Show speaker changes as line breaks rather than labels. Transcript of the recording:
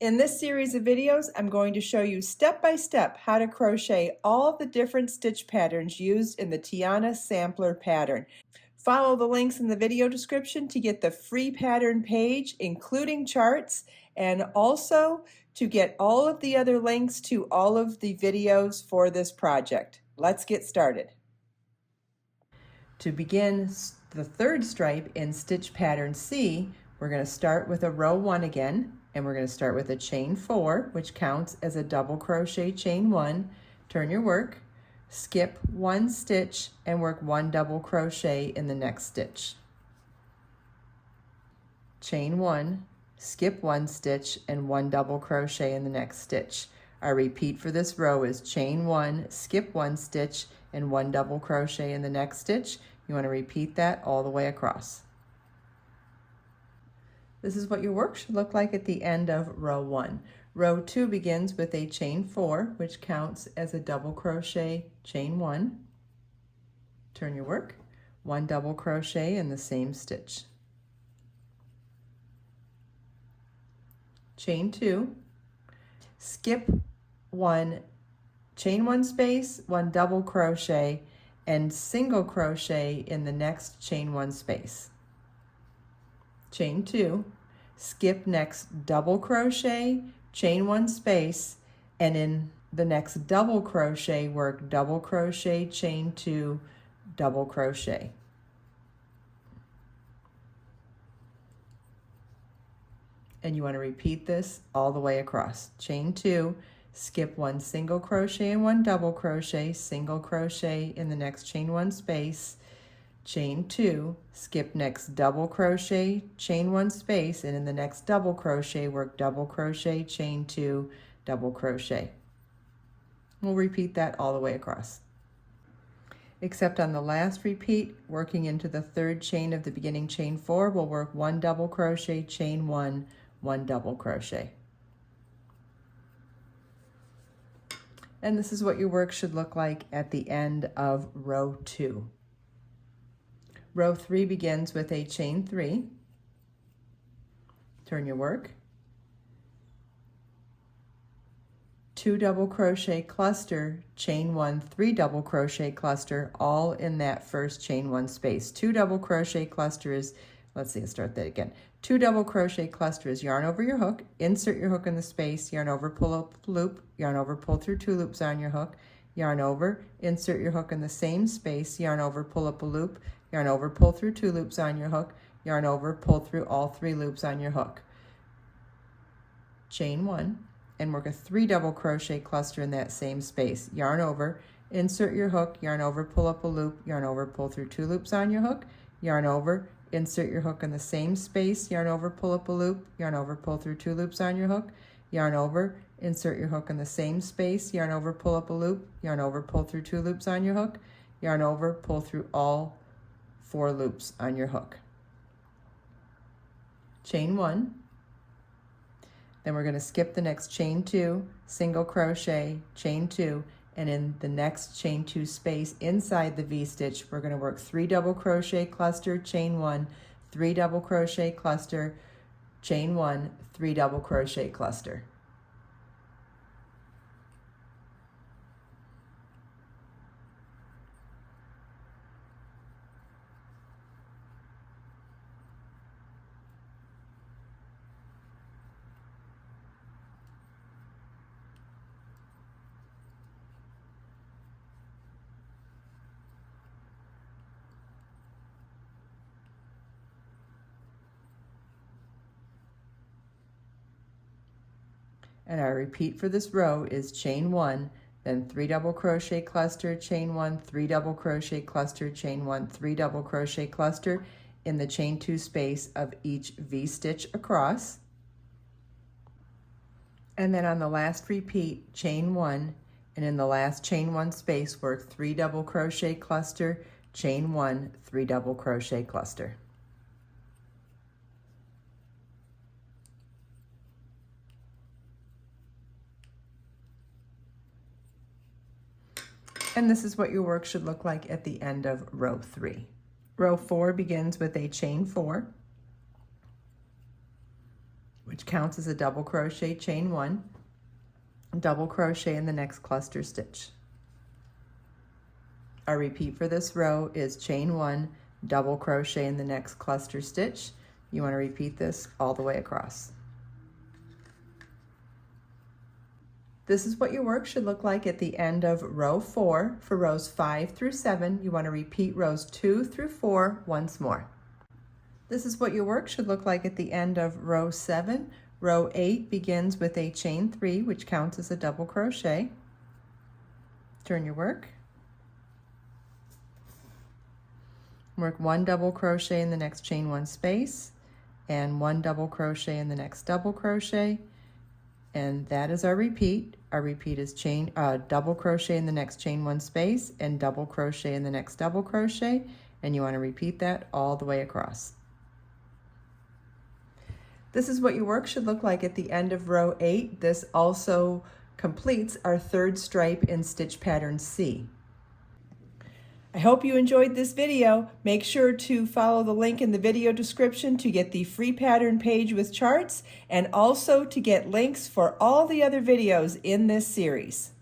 In this series of videos, I'm going to show you step by step how to crochet all the different stitch patterns used in the Tiana Sampler pattern. Follow the links in the video description to get the free pattern page, including charts, and also to get all of the other links to all of the videos for this project. Let's get started. To begin the third stripe in stitch pattern C, we're going to start with a row 1 again, and we're going to start with a chain 4, which counts as a double crochet chain 1. Turn your work, skip 1 stitch, and work 1 double crochet in the next stitch. Chain 1, skip 1 stitch, and 1 double crochet in the next stitch. Our repeat for this row is chain 1, skip 1 stitch, and 1 double crochet in the next stitch. You want to repeat that all the way across. This is what your work should look like at the end of row 1. Row 2 begins with a chain 4, which counts as a double crochet chain 1. Turn your work, 1 double crochet in the same stitch. Chain 2, skip 1, chain 1 space, 1 double crochet, and single crochet in the next chain 1 space. Chain 2, skip next double crochet, chain 1 space, and in the next double crochet work double crochet, chain 2, double crochet. And you want to repeat this all the way across. Chain 2, skip 1 single crochet and 1 double crochet, single crochet in the next chain 1 space, chain 2, skip next double crochet, chain 1 space, and in the next double crochet work double crochet, chain 2, double crochet. We'll repeat that all the way across. Except on the last repeat, working into the third chain of the beginning chain 4, we'll work 1 double crochet, chain 1, 1 double crochet. And this is what your work should look like at the end of row 2. Row 3 begins with a chain 3. Turn your work. 2 double crochet cluster, chain 1, 3 double crochet cluster, all in that first chain 1 space. 2 double crochet cluster is, let's start that again. 2 double crochet cluster is yarn over your hook, insert your hook in the space, yarn over, pull up loop, yarn over, pull through 2 loops on your hook, yarn over, insert your hook in the same space, yarn over, pull up a loop, yarn over, pull through 2 loops on your hook, yarn over, pull through all 3 loops on your hook. Chain 1 and work a 3 double crochet cluster in that same space. Yarn over, insert your hook, yarn over, pull up a loop, yarn over, pull through 2 loops on your hook, yarn over, insert your hook in the same space, yarn over, pull up a loop, yarn over, pull through 2 loops on your hook, yarn over, insert your hook in the same space, yarn over, pull up a loop, yarn over, pull through 2 loops on your hook, yarn over, pull through all 4 loops on your hook. Chain 1. Then we're going to skip the next chain 2, single crochet, chain 2, and in the next chain 2 space inside the V-stitch, we're going to work 3 double crochet cluster, chain 1, 3 double crochet cluster, chain 1, 3 double crochet cluster. And our repeat for this row is chain 1, then 3 double crochet cluster, chain 1, 3 double crochet cluster, chain 1, 3 double crochet cluster in the chain 2 space of each V-stitch across. And then on the last repeat, chain 1, and in the last chain 1 space, work 3 double crochet cluster, chain 1, 3 double crochet cluster. And this is what your work should look like at the end of row 3. Row 4 begins with a chain 4, which counts as a double crochet, chain 1, double crochet in the next cluster stitch. Our repeat for this row is chain 1, double crochet in the next cluster stitch. You want to repeat this all the way across. This is what your work should look like at the end of row 4. For rows 5 through 7, you want to repeat rows 2 through 4 once more. This is what your work should look like at the end of row 7. Row 8 begins with a chain 3, which counts as a double crochet. Turn your work. Work 1 double crochet in the next chain 1 space, and 1 double crochet in the next double crochet, and that is our repeat. Our repeat is double crochet in the next chain 1 space and double crochet in the next double crochet, and you want to repeat that all the way across. This is what your work should look like at the end of row 8. This also completes our 3rd stripe in stitch pattern C. I hope you enjoyed this video. Make sure to follow the link in the video description to get the free pattern page with charts, and also to get links for all the other videos in this series.